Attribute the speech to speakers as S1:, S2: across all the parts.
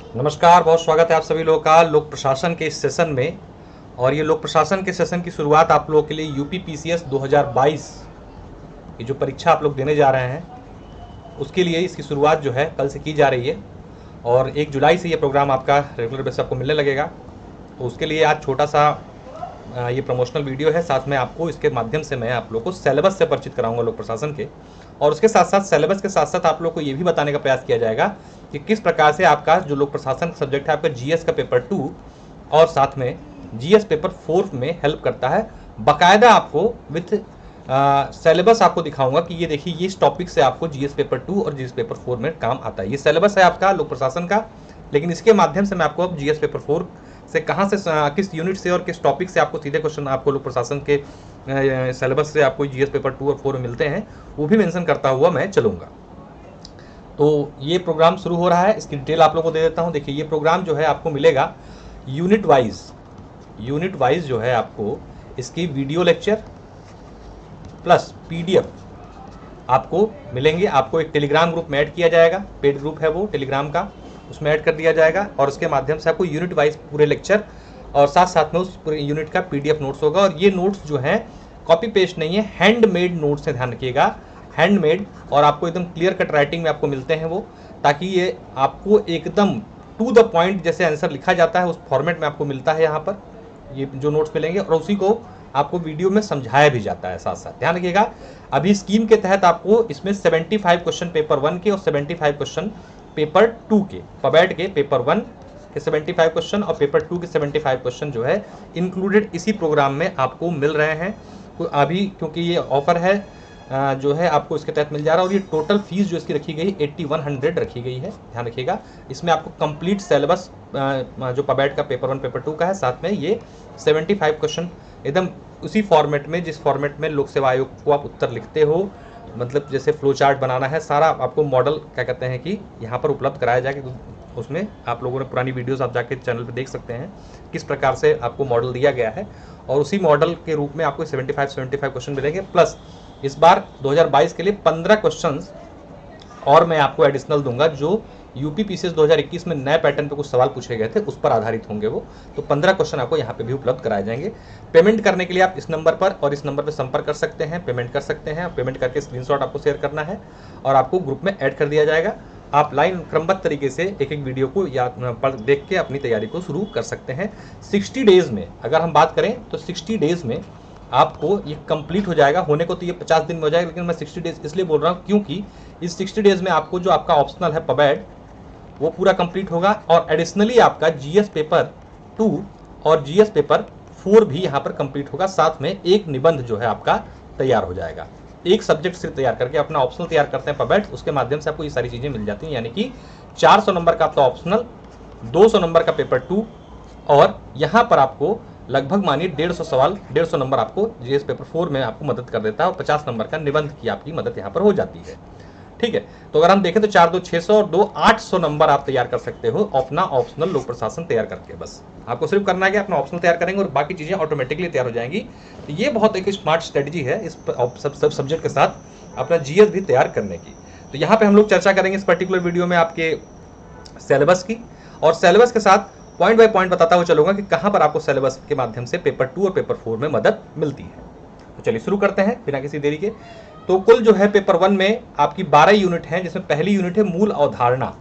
S1: नमस्कार, बहुत स्वागत है आप सभी लोगों का लोक प्रशासन के इस सेशन में। और ये लोक प्रशासन के सेशन की शुरुआत आप लोगों के लिए यूपी पीसीएस 2022 की जो परीक्षा आप लोग देने जा रहे हैं उसके लिए इसकी शुरुआत जो है कल से की जा रही है। और 1 जुलाई से ये प्रोग्राम आपका रेगुलर बेस आपको मिलने लगेगा। तो उसके लिए आज छोटा सा ये प्रमोशनल वीडियो है। साथ में आपको इसके माध्यम से मैं आप लोग को सिलेबस से परिचित कराऊंगा लोक प्रशासन के, और उसके साथ साथ सिलेबस के साथ साथ आप लोग को ये भी बताने का प्रयास किया जाएगा कि किस प्रकार से आपका जो लोक प्रशासन सब्जेक्ट है आपका जीएस का पेपर 2 और साथ में जीएस पेपर 4 में हेल्प करता है। बाकायदा आपको विथ सिलेबस आपको दिखाऊंगा कि ये देखिए, ये इस टॉपिक से आपको जीएस पेपर 2 और जीएस पेपर 4 में काम आता है। ये सिलेबस है आपका लोक प्रशासन का, लेकिन इसके माध्यम से मैं आपको अब जीएस पेपर 4 से कहाँ से किस यूनिट से और किस टॉपिक से आपको सीधे क्वेश्चन आपको लोक प्रशासन के सिलेबस से आपको जीएस पेपर 2 और 4 में मिलते हैं वो भी मेंशन करता हुआ मैं चलूँगा। तो ये प्रोग्राम शुरू हो रहा है, इसकी डिटेल आप लोगों को दे देता हूँ। देखिए, ये प्रोग्राम जो है आपको मिलेगा यूनिट वाइज जो है आपको इसकी वीडियो लेक्चर प्लस पीडीएफ आपको मिलेंगे। आपको एक टेलीग्राम ग्रुप में ऐड किया जाएगा, पेड ग्रुप है वो टेलीग्राम का, उसमें ऐड कर दिया जाएगा। और उसके माध्यम से आपको यूनिट वाइज पूरे लेक्चर और साथ साथ में उस पूरे यूनिट का पीडीएफ नोट्स होगा। और ये नोट्स जो हैं कॉपी पेस्ट नहीं है, हैंडमेड नोट्स है, ध्यान रखिएगा, हैंडमेड। और आपको एकदम क्लियर कट राइटिंग में आपको मिलते हैं वो, ताकि ये आपको एकदम टू द पॉइंट जैसे आंसर लिखा जाता है उस फॉर्मेट में आपको मिलता है यहाँ पर ये जो नोट्स मिलेंगे। और उसी को आपको वीडियो में समझाया भी जाता है साथ साथ। ध्यान रखिएगा, अभी स्कीम के तहत आपको इसमें 75 क्वेश्चन पेपर 1 के और 75 क्वेश्चन पेपर 2 के, पबैट के पेपर 1 के 75 क्वेश्चन और पेपर 2 के 75 क्वेश्चन जो है इंक्लूडेड इसी प्रोग्राम में आपको मिल रहे हैं। तो अभी क्योंकि ये ऑफर है जो है आपको इसके तहत मिल जा रहा है। और ये टोटल फीस जो इसकी रखी गई 8100 रखी गई है, ध्यान रखिएगा। इसमें आपको कंप्लीट सिलेबस जो पबैट का पेपर 1 पेपर 2 का है, साथ में ये 75 क्वेश्चन एकदम उसी फॉर्मेट में जिस फॉर्मेट में लोक सेवा आयोग को आप उत्तर लिखते हो, मतलब जैसे फ्लो चार्ट बनाना है, सारा आपको मॉडल क्या कहते हैं कि यहाँ पर उपलब्ध कराया जाएगा। उसमें आप लोगों ने पुरानी वीडियोस आप जाके चैनल पे देख सकते हैं किस प्रकार से आपको मॉडल दिया गया है। और उसी मॉडल के रूप में आपको 75 क्वेश्चन मिलेंगे। प्लस इस बार 2022 के लिए 15 क्वेश्चंस और मैं आपको एडिशनल दूंगा, जो यूपी पीसीएस 2021 में नए पैटर्न पे कुछ सवाल पूछे गए थे उस पर आधारित होंगे वो। तो 15 क्वेश्चन आपको यहाँ पे भी उपलब्ध कराए जाएंगे। पेमेंट करने के लिए आप इस नंबर पर और इस नंबर पर संपर्क कर सकते हैं, पेमेंट कर सकते हैं। पेमेंट करके स्क्रीनशॉट आपको शेयर करना है और आपको ग्रुप में ऐड कर दिया जाएगा। आप लाइन क्रमबद्ध तरीके से एक एक वीडियो को या पढ़ देख के अपनी तैयारी को शुरू कर सकते हैं। 60 डेज में अगर हम बात करें तो 60 डेज में आपको ये कंप्लीट हो जाएगा। होने को तो ये 50 दिन में हो जाएगा, लेकिन मैं 60 डेज इसलिए बोल रहा हूँ क्योंकि इस 60 डेज में आपको जो आपका ऑप्शनल है पबैट वो पूरा कंप्लीट होगा। और एडिशनली आपका जीएस पेपर 2 और जीएस पेपर 4 भी यहाँ पर कंप्लीट होगा। साथ में एक निबंध जो है आपका तैयार हो जाएगा। एक सब्जेक्ट से तैयार करके अपना ऑप्शनल तैयार करते हैं पबैट, उसके माध्यम से आपको ये सारी चीज़ें मिल जाती हैं। यानी कि 400 नंबर का आपका ऑप्शनल, 200 नंबर का पेपर 2 और यहाँ पर आपको लगभग मानिए 150 सवाल, 150 नंबर आपको जीएस पेपर 4 में आपको मदद कर देता है। और 50 नंबर का निबंध की आपकी मदद यहाँ पर हो जाती है। ठीक है, तो अगर हम देखें तो 4 2 600 और 2 800 नंबर आप तैयार कर सकते हो अपना ऑप्शनल लोक प्रशासन तैयार करके। बस आपको सिर्फ करना है कि अपना ऑप्शनल तैयार करेंगे और बाकी चीज़ें ऑटोमेटिकली तैयार हो जाएंगी। तो ये बहुत एक स्मार्ट स्ट्रेटजी है इस सब सब्जेक्ट के साथ अपना जीएस भी तैयार करने की। तो यहाँ पे हम लोग चर्चा करेंगे इस पर्टिकुलर वीडियो में आपके सिलेबस की, और सिलेबस के साथ पॉइंट बाय पॉइंट बताता हुआ चलूंगा कि कहाँ पर आपको सिलेबस के माध्यम से पेपर 2 और पेपर 4 में मदद मिलती है। तो चलिए शुरू करते हैं बिना किसी देरी के। तो कुल जो है पेपर 1 में आपकी 12 यूनिट हैं, जिसमें पहली यूनिट है मूल अवधारणा।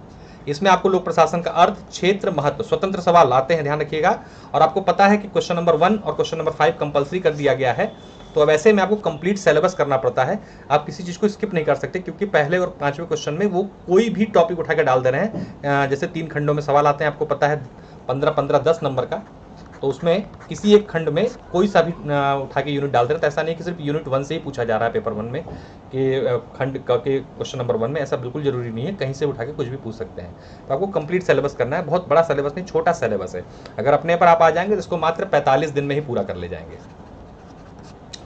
S1: इसमें आपको लोक प्रशासन का अर्थ, क्षेत्र, महत्व, स्वतंत्र सवाल आते हैं, ध्यान रखिएगा। और आपको पता है कि क्वेश्चन नंबर 1 और क्वेश्चन नंबर 5 कंपलसरी कर दिया गया है। तो अब ऐसे में आपको कंप्लीट सिलेबस करना पड़ता है, आप किसी चीज़ को स्किप नहीं कर सकते, क्योंकि पहले और 5वें क्वेश्चन में वो कोई भी टॉपिक उठा के डाल दे रहे हैं। जैसे 3 खंडों में सवाल आते हैं, आपको पता है 15-15, 10 नंबर का। तो उसमें किसी एक खंड में कोई सा भी उठा के यूनिट डाल दे रहे हैं। तो ऐसा नहीं कि सिर्फ यूनिट 1 से ही पूछा जा रहा है पेपर 1 में कि खंड के क्वेश्चन नंबर 1 में, ऐसा बिल्कुल जरूरी नहीं है, कहीं से उठा के कुछ भी पूछ सकते हैं। तो आपको कंप्लीट सिलेबस करना है, बहुत बड़ा सिलेबस नहीं, छोटा सिलेबस है। अगर अपने पर आप आ जाएंगे तो इसको मात्र 45 दिन में ही पूरा कर ले जाएंगे।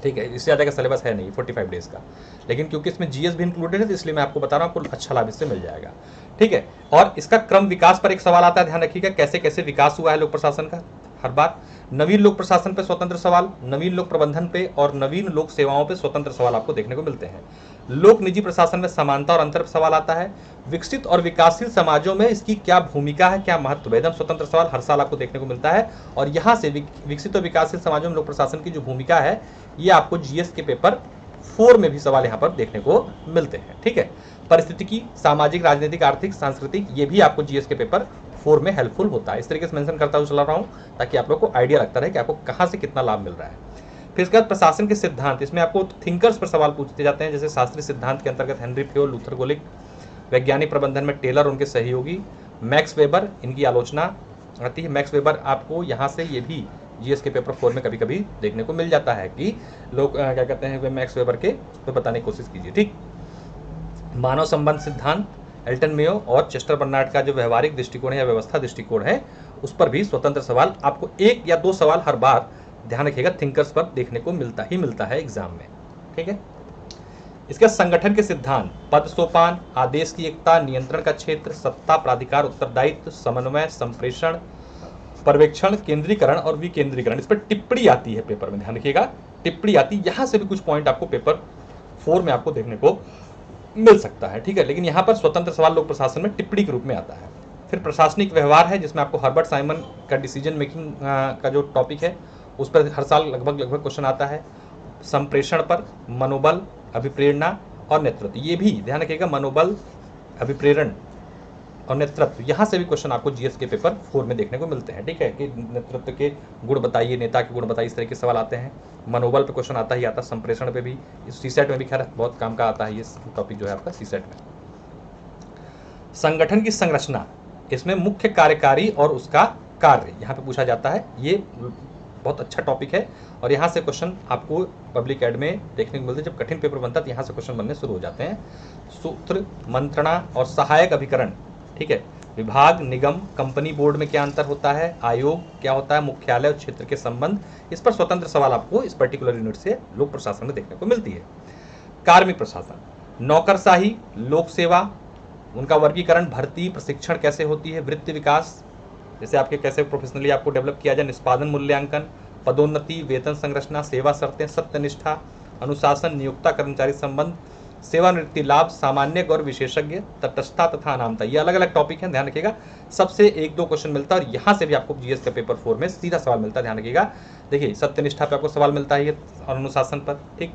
S1: ठीक है, इससे ज़्यादा का सिलेबस है नहीं 45 डेज का, लेकिन क्योंकि इसमें जीएस भी इंक्लूडेड है तो इसलिए मैं आपको बता रहा हूँ, आपको अच्छा लाभ इससे मिल जाएगा। ठीक है, और इसका क्रम विकास पर एक सवाल आता है, ध्यान रखिएगा कैसे कैसे विकास हुआ है लोक प्रशासन का। हर बार। नवीन लोक प्रशासन पे स्वतंत्र सवाल, नवीन लोक प्रबंधन पे और नवीन लोक सेवाओं पे स्वतंत्र सवाल आपको देखने को मिलते हैं। लोक निजी प्रशासन में समानता और अंतर पर सवाल आता है। विकसित और विकासशील समाजों में इसकी क्या भूमिका है, क्या महत्व है, एकदम स्वतंत्र सवाल हर साल आपको देखने को मिलता है। और यहाँ से विकसित और विकासशील समाजों में लोक प्रशासन की जो भूमिका है, ये आपको जीएस के पेपर 4 में भी सवाल यहाँ पर देखने को मिलते हैं। ठीक है, परिस्थितिकी, सामाजिक, राजनीतिक, आर्थिक, सांस्कृतिक, ये भी आपको जीएस के पेपर 4 में हेल्पफुल होता है। इस तरीके से मेंशन करता हुआ चला रहा हूँ ताकि आप लोग को आइडिया लगता रहे कि आपको कहाँ से कितना लाभ मिल रहा है। फिर इसके बाद प्रशासन के सिद्धांत, इसमें आपको थिंकर्स पर सवाल पूछते जाते हैं, जैसे शास्त्रीय सिद्धांत के अंतर्गत हेनरी फेयोल, लूथर गोलिक, वैज्ञानिक प्रबंधन में टेलर, उनके सहयोगी, मैक्स वेबर, इनकी आलोचना आती है। मैक्स वेबर आपको यहाँ से ये भी जीएस के पेपर 4 में कभी कभी देखने को मिल जाता है कि लोग क्या कहते हैं वे मैक्स वेबर के तो बताने की कोशिश कीजिए। ठीक, मानव संबंध सिद्धांत, एल्टन मेयो और चेस्टर बर्नार्ड का जो व्यवहारिक दृष्टिकोण है या व्यवस्था दृष्टिकोण है, उस पर भी स्वतंत्र सवाल आपको 1 या 2 सवाल हर बार, ध्यान रखिएगा, थिंकर्स पर देखने को मिलता है एग्जाम में। ठीक है, इसके संगठन के सिद्धांत, पद सोपान, आदेश की एकता, नियंत्रण का क्षेत्र, सत्ता, प्राधिकार, उत्तरदायित्व, समन्वय, संप्रेषण, पर्यवेक्षण, केंद्रीकरण और विकेंद्रीकरण, इस पर टिप्पणी आती है पेपर में, ध्यान रखिएगा, टिप्पणी आती है। यहां से भी कुछ पॉइंट आपको पेपर 4 में आपको देखने को मिल सकता है। ठीक है, लेकिन यहाँ पर स्वतंत्र सवाल लोक प्रशासन में टिप्पणी के रूप में आता है। फिर प्रशासनिक व्यवहार है, जिसमें आपको हर्बर्ट साइमन का डिसीजन मेकिंग का जो टॉपिक है उस पर हर साल लगभग क्वेश्चन आता है। संप्रेषण पर मनोबल, अभिप्रेरणा और नेतृत्व, ये भी ध्यान रखिएगा, मनोबल, अभिप्रेरण और नेतृत्व, यहाँ से भी क्वेश्चन आपको जीएस के पेपर 4 में देखने को मिलते हैं। ठीक है, कि नेतृत्व के गुण बताइए, नेता के गुण बताइए, इस तरह के सवाल आते हैं। मनोबल पे क्वेश्चन आता ही आता, संप्रेषण पे भी, इस सीसेट में भी खैर बहुत काम का आता है ये टॉपिक जो है आपका सीसेट में। संगठन की संरचना, इसमें मुख्य कार्यकारी और उसका कार्य यहाँ पे पूछा जाता है। ये बहुत अच्छा टॉपिक है और यहाँ से क्वेश्चन आपको पब्लिक एड में देखने को मिलते हैं। जब कठिन पेपर बनता है तो यहाँ से क्वेश्चन बनने शुरू हो जाते हैं। सूत्र, मंत्रणा और सहायक अभिकरण, ठीक है, विभाग, निगम, कंपनी, बोर्ड में क्या अंतर होता है, आयोग क्या होता है, मुख्यालय और क्षेत्र के संबंध, इस पर स्वतंत्र सवाल आपको इस पर्टिकुलर यूनिट से लोक प्रशासन में देखने को मिलती है। कार्मिक प्रशासन, नौकरशाही, लोक सेवा, उनका वर्गीकरण, भर्ती, प्रशिक्षण कैसे होती है, वृत्ति विकास, जैसे आपके कैसे प्रोफेशनली आपको डेवलप किया जाए, निष्पादन मूल्यांकन, पदोन्नति, वेतन संरचना, सेवा शर्तें, सत्यनिष्ठा, अनुशासन, नियोक्ता कर्मचारी संबंध, सेवानिवृत्ति लाभ, सामान्य गौर विशेषज्ञ, तटस्थता तथा अनामता, ये अलग अलग टॉपिक हैं, ध्यान रखिएगा। सबसे 1-2 क्वेश्चन मिलता है और यहाँ से भी आपको जीएस का पेपर 4 में सीधा सवाल मिलता है, ध्यान रखिएगा। देखिए, सत्यनिष्ठा पे आपको सवाल मिलता है और अनुशासन पर, ठीक,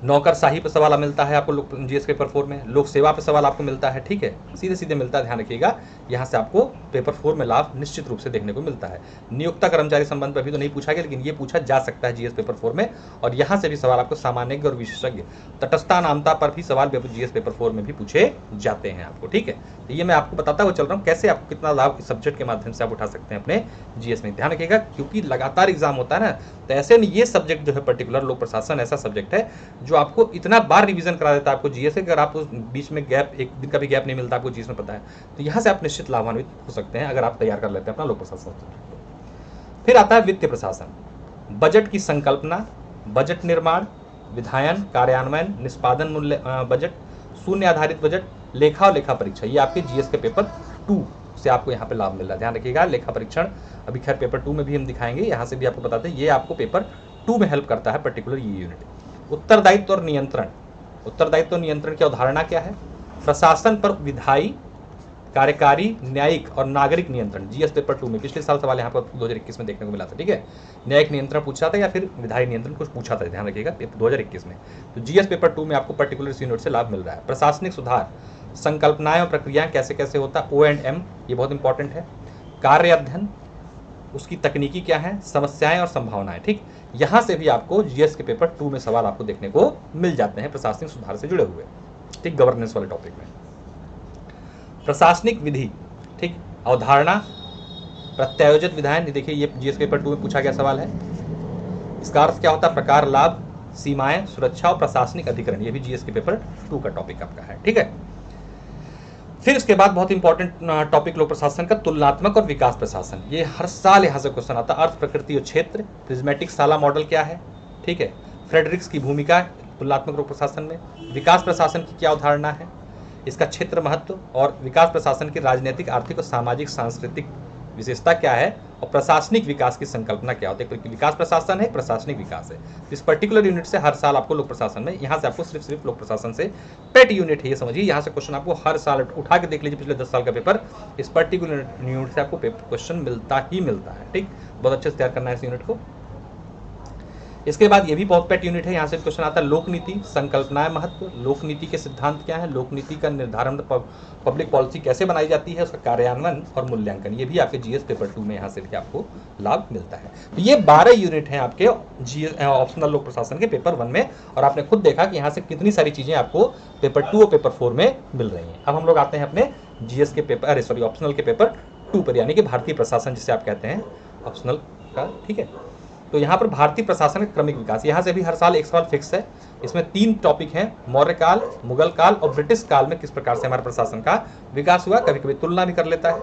S1: नौकरशाही पर सवाल मिलता है आपको जीएस पेपर 4 में, लोक सेवा पे सवाल आपको मिलता है, ठीक है, सीधे सीधे मिलता है, ध्यान रखिएगा। यहाँ से आपको पेपर 4 में लाभ निश्चित रूप से देखने को मिलता है। नियोक्ता कर्मचारी संबंध पर भी तो नहीं पूछा गया, लेकिन ये पूछा जा सकता है जीएस पेपर 4 में और यहाँ से भी सवाल आपको सामान्य और विशेषज्ञ, तटस्थता, नामता पर भी सवाल जीएस पेपर 4 में भी पूछे जाते हैं आपको, ठीक है। तो ये मैं आपको बताता हुआ चल रहा हूँ कैसे आप कितना लाभ इस सब्जेक्ट के माध्यम से आप उठा सकते हैं अपने जीएस में, ध्यान रखिएगा, क्योंकि लगातार एग्जाम होता है ना, तो ऐसे में ये सब्जेक्ट जो है पर्टिकुलर लोक प्रशासन ऐसा सब्जेक्ट है जो आपको इतना बार रिवीजन करा देता है आपको जीएस के, अगर आप उस बीच में गैप, एक दिन का भी गैप नहीं मिलता आपको जीएस में पता है, तो यहाँ से आप निश्चित लाभान्वित हो सकते हैं अगर आप तैयार कर लेते हैं अपना लोक प्रशासन। फिर आता है वित्तीय प्रशासन, बजट की संकल्पना, बजट निर्माण, विधायन, कार्यान्वयन, निष्पादन मूल्य बजट, शून्य आधारित बजट, लेखा और लेखा परीक्षा, ये आपके जीएस के पेपर 2 से आपको यहाँ पे लाभ मिल रहा है, ध्यान रखिएगा। लेखा परीक्षण अभी खैर पेपर 2 में भी हम दिखाएंगे, यहाँ से भी आपको बताते हैं ये आपको पेपर 2 में हेल्प करता है पर्टिकुलर ये यूनिट। उत्तरदायित्व और नियंत्रण, उत्तरदायित्व और नियंत्रण की अवधारणा क्या है, प्रशासन पर विधायी, कार्यकारी, न्यायिक और नागरिक नियंत्रण, जीएस पेपर 2 में पिछले साल सवाल यहाँ पर 2021 में देखने को मिला था, ठीक है। न्यायिक नियंत्रण पूछा था या फिर विधायी नियंत्रण कुछ पूछा था, ध्यान रखिएगा 2021 में। तो जीएस पेपर 2 में आपको पर्टिकुलर इस यूनिट से लाभ मिल रहा है। प्रशासनिक सुधार, संकल्पनाएं और प्रक्रियाएं कैसे कैसे होता है, O&M, ये बहुत इंपॉर्टेंट है। कार्य अध्ययन, उसकी तकनीकी क्या है, समस्याएं और संभावनाएं, ठीक, यहाँ से भी आपको जीएस के पेपर 2 में सवाल आपको देखने को मिल जाते हैं प्रशासनिक सुधार से जुड़े हुए, ठीक, गवर्नेंस वाले टॉपिक में। प्रशासनिक विधि, ठीक, अवधारणा, प्रत्यायोजित विधायन, देखिए ये जीएस पेपर 2 में पूछा गया सवाल है। इसका अर्थ क्या होता है, प्रकार, लाभ, सीमाएं, सुरक्षा और प्रशासनिक अधिकरण, ये भी जीएस के पेपर 2 का टॉपिक आपका है, ठीक है। फिर इसके बाद बहुत इंपॉर्टेंट टॉपिक लोक प्रशासन का तुलनात्मक और विकास प्रशासन, ये हर साल यहाँ से क्वेश्चन आता है। अर्थ, प्रकृति और क्षेत्र, प्रिज्मेटिक साला मॉडल क्या है, ठीक है, फ्रेडरिक्स की भूमिका तुलनात्मक लोक प्रशासन में, विकास प्रशासन की क्या अवधारणा है, इसका क्षेत्र महत्व और विकास प्रशासन की राजनीतिक, आर्थिक और सामाजिक सांस्कृतिक विशेषता क्या है और प्रशासनिक विकास की संकल्पना क्या होती है। एक विकास प्रशासन है, प्रशासनिक विकास है। तो इस पर्टिकुलर यूनिट से हर साल आपको लोक प्रशासन में, यहाँ से आपको सिर्फ लोक प्रशासन से पेट यूनिट है, ये समझिए, यहाँ से क्वेश्चन आपको हर साल उठा के देख लीजिए पिछले 10 साल का पेपर, इस पर्टिकुलर यूनिट से आपको क्वेश्चन मिलता ही मिलता है। ठीक, बहुत अच्छे से तैयार करना है इस यूनिट को। इसके बाद ये भी बहुत पेट यूनिट है, यहाँ से क्वेश्चन आता है लोक नीति, संकल्पनाएं, महत्व, लोक नीति के सिद्धांत क्या है, लोक नीति का निर्धारण, पब्लिक पॉलिसी कैसे बनाई जाती है, उसका कार्यान्वयन और मूल्यांकन, ये भी आपके जीएस पेपर 2 में यहाँ से भी आपको लाभ मिलता है। तो ये 12 यूनिट हैं आपके जीएस ऑप्शनल लोक प्रशासन के पेपर 1 में, और आपने खुद देखा कि यहाँ से कितनी सारी चीजें आपको पेपर 2 और पेपर 4 में मिल रही हैं। अब हम लोग आते हैं अपने जीएस के पेपर, सॉरी ऑप्शनल के पेपर 2 पर, यानी कि भारतीय प्रशासन जिसे आप कहते हैं ऑप्शनल का। ठीक है, तो यहाँ पर भारतीय प्रशासन का क्रमिक विकास, यहाँ से भी हर साल एक सवाल फिक्स है। इसमें 3 टॉपिक हैं, मौर्य काल, मुगल काल और ब्रिटिश काल में किस प्रकार से हमारे प्रशासन का विकास हुआ, कभी कभी तुलना भी कर लेता है।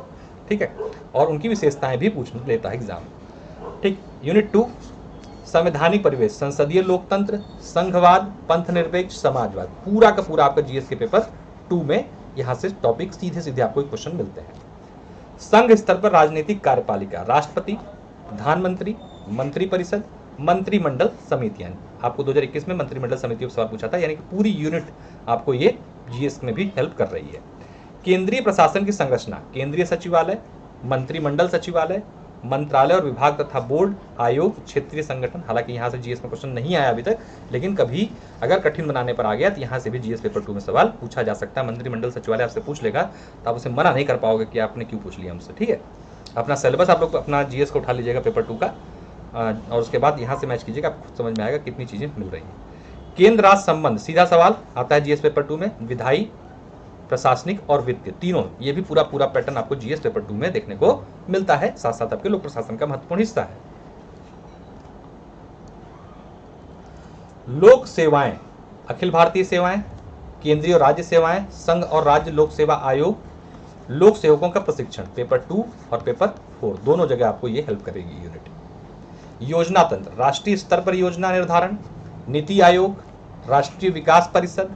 S1: ठीक है, और उनकी विशेषताएं भी पूछ लेता है एग्जाम। ठीक, यूनिट 2 संवैधानिक परिवेश, संसदीय लोकतंत्र, संघवाद, पंथ निरपेक्ष, समाजवाद, पूरा का पूरा आपका जीएस के पेपर 2 में यहाँ से टॉपिक सीधे सीधे आपको क्वेश्चन मिलते हैं। संघ स्तर पर राजनीतिक कार्यपालिका, राष्ट्रपति, प्रधानमंत्री, मंत्रिपरिषद, मंत्रिमंडल समितियां, आपको 2021 में मंत्रिमंडल समितियों पर सवाल पूछा था, यानी कि पूरी यूनिट आपको ये जीएस में भी हेल्प कर रही है। केंद्रीय प्रशासन की संरचना, केंद्रीय सचिवालय, मंत्रिमंडल सचिवालय, मंत्रालय और विभाग तथा बोर्ड, आयोग, क्षेत्रीय संगठन। हालांकि यहाँ से जीएस में क्वेश्चन नहीं आया अभी तक, लेकिन कभी अगर कठिन बनाने पर आ गया तो यहाँ से भी जीएस पेपर 2 में सवाल पूछा जा सकता है। मंत्रिमंडल सचिवालय आपसे पूछ लेगा तो आप उसे मना नहीं कर पाओगे कि आपने क्यों पूछ लिया हमसे। ठीक है, अपना सिलेबस आप लोग अपना जीएस को उठा लीजिएगा पेपर 2 का, और उसके बाद यहाँ से मैच कीजिएगा, आपको समझ में आएगा कितनी चीजें मिल रही हैं। केंद्र राज्य संबंध, सीधा सवाल आता है जीएस पेपर 2 में, विधायी, प्रशासनिक और वित्तीय, तीनों, ये भी पूरा पैटर्न आपको जीएस पेपर 2 में देखने को मिलता है, साथ साथ आपके लोक प्रशासन का महत्वपूर्ण हिस्सा है। लोक सेवाएं, अखिल भारतीय सेवाएं, केंद्रीय और राज्य सेवाएं, संघ और राज्य लोक सेवा आयोग, लोक सेवकों का प्रशिक्षण, पेपर 2 और पेपर 4 दोनों जगह आपको ये हेल्प करेगी यूनिट। योजना तंत्र, राष्ट्रीय स्तर पर योजना निर्धारण, नीति आयोग, राष्ट्रीय विकास परिषद,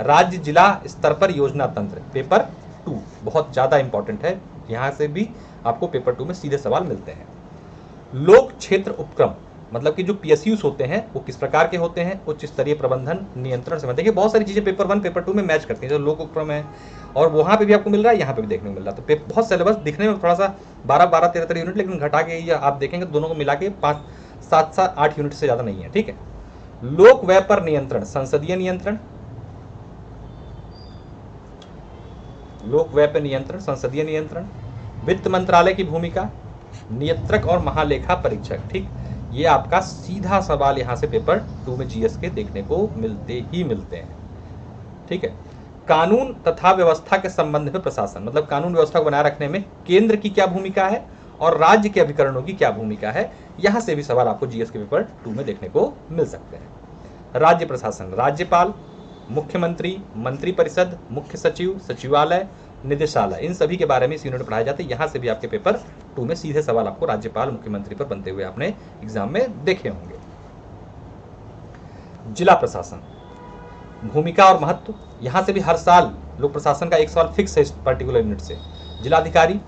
S1: राज्य जिला स्तर पर योजना तंत्र, पेपर 2 बहुत ज्यादा इंपॉर्टेंट है, यहां से भी आपको पेपर 2 में सीधे सवाल मिलते हैं। लोक क्षेत्र उपक्रम, मतलब कि जो पीएसयूज होते हैं वो किस प्रकार के होते हैं, उच्च स्तरीय प्रबंधन नियंत्रण से, देखिए बहुत सारी चीजें पेपर 1 पेपर 2 में मैच करती हैं, जो लोक उपक्रम है और वहां पे भी आपको मिल रहा है, यहाँ पे भी देखने को मिल रहा है। तो बहुत सिलेबस दिखने में थोड़ा सा 12-13 यूनिट, लेकिन घटा के ये आप देखेंगे दोनों को मिला के 5-7-8 यूनिट से ज्यादा नहीं है। ठीक है, लोक व्यय पर नियंत्रण, संसदीय नियंत्रण, लोक व्यय पर नियंत्रण, संसदीय नियंत्रण, वित्त मंत्रालय की भूमिका, नियंत्रक और महालेखा परीक्षक। ठीक, ये आपका सीधा सवाल यहाँ से पेपर 2 में जीएस के देखने को मिलते हैं। ठीक है, कानून तथा व्यवस्था के संबंध में प्रशासन, मतलब कानून व्यवस्था को बनाए रखने में केंद्र की क्या भूमिका है और राज्य के अभिकरणों की क्या भूमिका है, यहाँ से भी सवाल आपको जीएस के पेपर 2 में देखने को मिल सकते हैं। राज्य प्रशासन, राज्यपाल, मुख्यमंत्री, मंत्रिपरिषद, मुख्य सचिव, सचिवालय, निदेशालय, इन सभी के बारे में इस यूनिट में पढ़ाए जाते हैं। यहाँ से भी आपके पेपर 2 में सीधे सवाल आपको राज्यपाल, मुख्यमंत्री पर बनते हुए आपने एग्जाम में देखे होंगे। जिला प्रशासन, भूमिका और महत्व, यहाँ से भी हर साल लोक प्रशासन का एक सवाल फिक्स है इस पर्टिकुलर यूनिट से। जिलाधिकारी,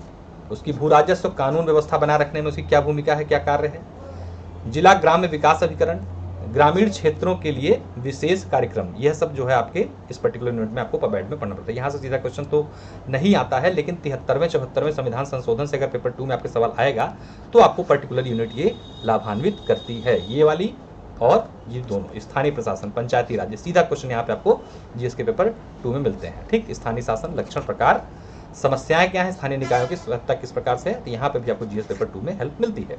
S1: उसकी भू राजस्व कानून व्यवस्था बनाए रखने में उसकी क्या भूमिका है, क्या कार्य है। जिला ग्राम्य विकास अभिकरण, ग्रामीण क्षेत्रों के लिए विशेष कार्यक्रम, यह सब जो है आपके इस पर्टिकुलर यूनिट में आपको पबैड में पढ़ना पड़ता है। यहाँ से सीधा क्वेश्चन तो नहीं आता है, लेकिन 73वें संविधान संशोधन से अगर पेपर 2 में आपके सवाल आएगा तो आपको पर्टिकुलर यूनिट ये लाभान्वित करती है, ये वाली और ये दोनों। स्थानीय प्रशासन, पंचायती राज, सीधा क्वेश्चन यहाँ पे आपको जीएस के पेपर 2 में मिलते हैं। ठीक, स्थानीय शासन, लक्षण, प्रकार, समस्याएं क्या है स्थानीय निकायों की, सत्ता किस प्रकार से है, तो यहाँ पे भी आपको जीएस पेपर 2 में हेल्प मिलती है।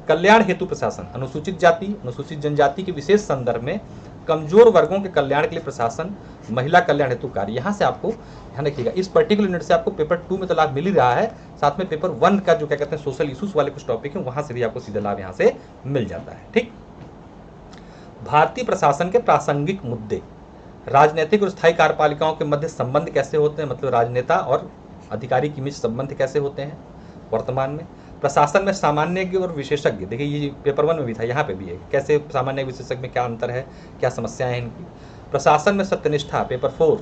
S1: कल्याण हेतु प्रशासन, अनुसूचित जाति, अनुसूचित जनजाति के विशेष संदर्भ में कमजोर वर्गों के कल्याण के लिए प्रशासन, महिला कल्याण हेतु कार्य, यहाँ से आपको ध्यान रखिएगा इस पर्टिकुलर यूनिट से आपको पेपर 2 में तो लाभ मिल ही रहा है, साथ में पेपर 1 का जो क्या कहते हैं सोशल इश्यूज वाले कुछ टॉपिक है वहां से भी आपको सीधा लाभ यहाँ से मिल जाता है। ठीक, भारतीय प्रशासन के प्रासंगिक मुद्दे, राजनीतिक और स्थायी कार्यपालिकाओं के मध्य संबंध कैसे होते हैं, मतलब राजनेता और अधिकारी के बीच संबंध कैसे होते हैं वर्तमान में। प्रशासन में सामान्य और विशेषज्ञ, देखिए ये पेपर 1 में भी था, यहाँ पे भी है, कैसे सामान्य विशेषज्ञ में क्या अंतर है, क्या समस्याएं हैं इनकी। प्रशासन में सत्यनिष्ठा, पेपर 4,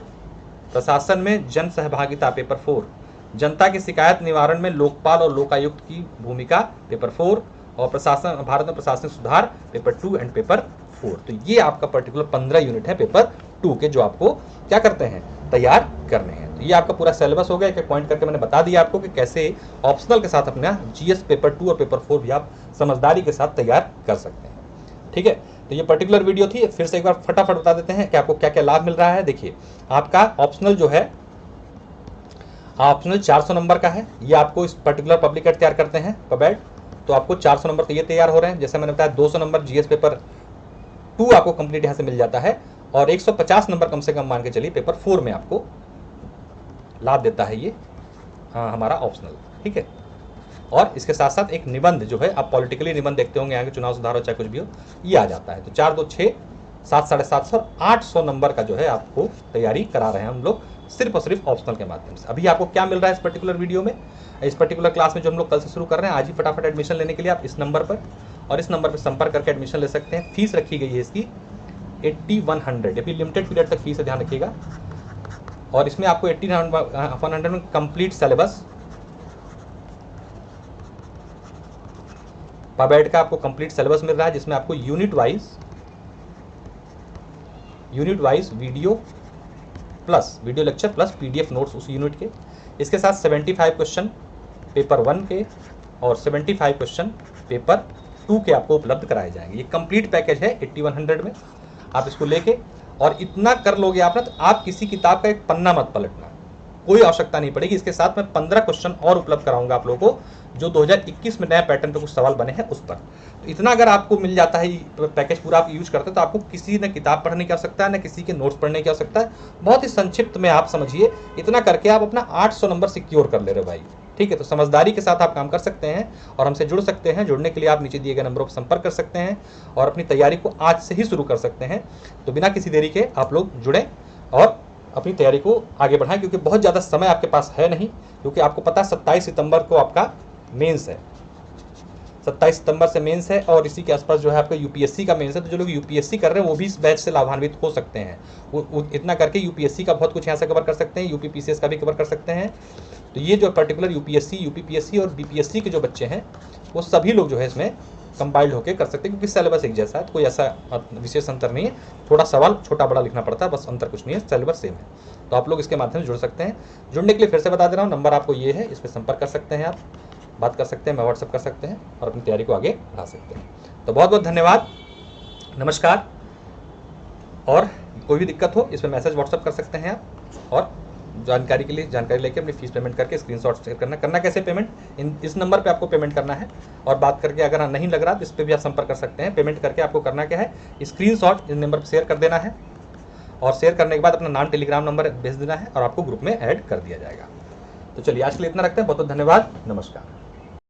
S1: प्रशासन में जन सहभागिता, पेपर 4, जनता की शिकायत निवारण में लोकपाल और लोकायुक्त की भूमिका पेपर 4, और प्रशासन भारत में प्रशासनिक सुधार पेपर 2 एंड पेपर 4। तो ये आपका पर्टिकुलर 15 यूनिट है पेपर 2 के, जो आपको क्या करते हैं, तैयार करने हैं। तो ये आपका पूरा सिलेबस हो गया। एक पॉइंट करके मैंने बता दिया आपको कि कैसे ऑप्शनल के साथ अपना जीएस पेपर 2 और पेपर 4 भी आप समझदारी के साथ तैयार कर सकते हैं। ठीक है, तो ये पर्टिकुलर वीडियो थी। फिर से एक बार फटाफट बता देते हैं कि आपको क्या क्या लाभ मिल रहा है। देखिए, आपका ऑप्शनल जो है, ऑप्शनल 400 नंबर का है। ये आपको इस पर्टिकुलर पब्लिकेट तैयार करते हैं पबेड, तो आपको 400 नंबर तो ये तैयार हो रहे हैं। जैसे मैंने बताया 200 नंबर जीएस पेपर 2 आपको कंप्लीट यहाँ से मिल जाता है, और 150 नंबर कम से कम मान के चलिए पेपर 4 में आपको लाभ देता है ये हमारा ऑप्शनल। ठीक है, और इसके साथ साथ एक निबंध जो है, आप पॉलिटिकली निबंध देखते होंगे, यहाँ के चुनाव सुधार हो चाहे कुछ भी हो, ये आ जाता है। तो 4 2 6 7 750 और 800 नंबर का जो है आपको तैयारी करा रहे हैं हम लोग, सिर्फ और सिर्फ ऑप्शनल के माध्यम से। अभी आपको क्या मिल रहा है इस पर्टिकुलर वीडियो में, इस पर्टिकुलर क्लास में जो हम लोग कल से शुरू कर रहे हैं, आज ही फटाफट एडमिशन लेने के लिए आप इस नंबर पर और इस नंबर पर संपर्क करके एडमिशन ले सकते हैं। फीस रखी गई है इसकी 8100, अभी लिमिटेड पीरियड तक फीस है, ध्यान रखिएगा। और इसमें आपको 8100 में कंप्लीट सिलेबस पबेड का आपको कंप्लीट सिलेबस मिल रहा है, जिसमें आपको unit wise video plus video lecture plus PDF notes उस यूनिट के। इसके साथ 75 क्वेश्चन पेपर 1 के और 75 क्वेश्चन पेपर 2 के आपको उपलब्ध कराए जाएंगे। ये कंप्लीट पैकेज है 8100 में। आप इसको लेके और इतना कर लोगे आप ना, तो आप किसी किताब का एक पन्ना मत पलटना, कोई आवश्यकता नहीं पड़ेगी। इसके साथ मैं 15 क्वेश्चन और उपलब्ध कराऊंगा आप लोगों को, जो 2021 में नया पैटर्न पे कुछ सवाल बने हैं उस पर। तो इतना अगर आपको मिल जाता है, पैकेज पूरा आप यूज करते हैं, तो आपको किसी न किताब पढ़ने की आवश्यकता है, न किसी के नोट्स पढ़ने की आवश्यकता है। बहुत ही संक्षिप्त में आप समझिए, इतना करके आप अपना 800 नंबर सिक्योर कर ले रहे भाई। ठीक है, तो समझदारी के साथ आप काम कर सकते हैं और हमसे जुड़ सकते हैं। जुड़ने के लिए आप नीचे दिए गए नंबरों पर संपर्क कर सकते हैं और अपनी तैयारी को आज से ही शुरू कर सकते हैं। तो बिना किसी देरी के आप लोग जुड़ें और अपनी तैयारी को आगे बढ़ाएं, क्योंकि बहुत ज़्यादा समय आपके पास है नहीं, क्योंकि आपको पता है 27 सितंबर को आपका मेंस है, 27 सितंबर से मेंस है, और इसी के आसपास जो है आपका यूपीएससी का मेंस है। तो जो लोग यूपीएससी कर रहे हैं वो भी इस बैच से लाभान्वित हो सकते हैं। वो इतना करके यूपीएससी का बहुत कुछ यहाँ से कवर कर सकते हैं, यूपीपीसीएस का भी कवर कर सकते हैं। तो ये जो पर्टिकुलर यूपीएससी, यूपीपीएससी और बीपीएससी के जो बच्चे हैं, वो सभी लोग जो है इसमें कंपाइल्ड होकर कर सकते हैं, क्योंकि सिलेबस एक जैसा है, तो कोई ऐसा विशेष अंतर नहीं है। थोड़ा सवाल छोटा बड़ा लिखना पड़ता है, बस अंतर कुछ नहीं है, सिलेबस सेम है। तो आप लोग इसके माध्यम से जुड़ सकते हैं। जुड़ने के लिए फिर से बता दे रहा हूँ, नंबर आपको ये है, इस पर संपर्क कर सकते हैं, आप बात कर सकते हैं, मैं व्हाट्सअप कर सकते हैं और अपनी तैयारी को आगे बढ़ा सकते हैं। तो बहुत बहुत धन्यवाद, नमस्कार। और कोई भी दिक्कत हो इसमें मैसेज व्हाट्सअप कर सकते हैं आप, और जानकारी के लिए जानकारी लेके अपनी फीस पेमेंट करके स्क्रीनशॉट शेयर करना कैसे पेमेंट, इस नंबर पे आपको पेमेंट करना है। और बात करके अगर नहीं लग रहा तो इस पर भी आप संपर्क कर सकते हैं। पेमेंट करके आपको करना क्या है, स्क्रीनशॉट इस नंबर पर शेयर कर देना है, और शेयर करने के बाद अपना नाम, टेलीग्राम नंबर भेज देना है, और आपको ग्रुप में ऐड कर दिया जाएगा। तो चलिए आज के लिए इतना रखते हैं। बहुत बहुत धन्यवाद, नमस्कार।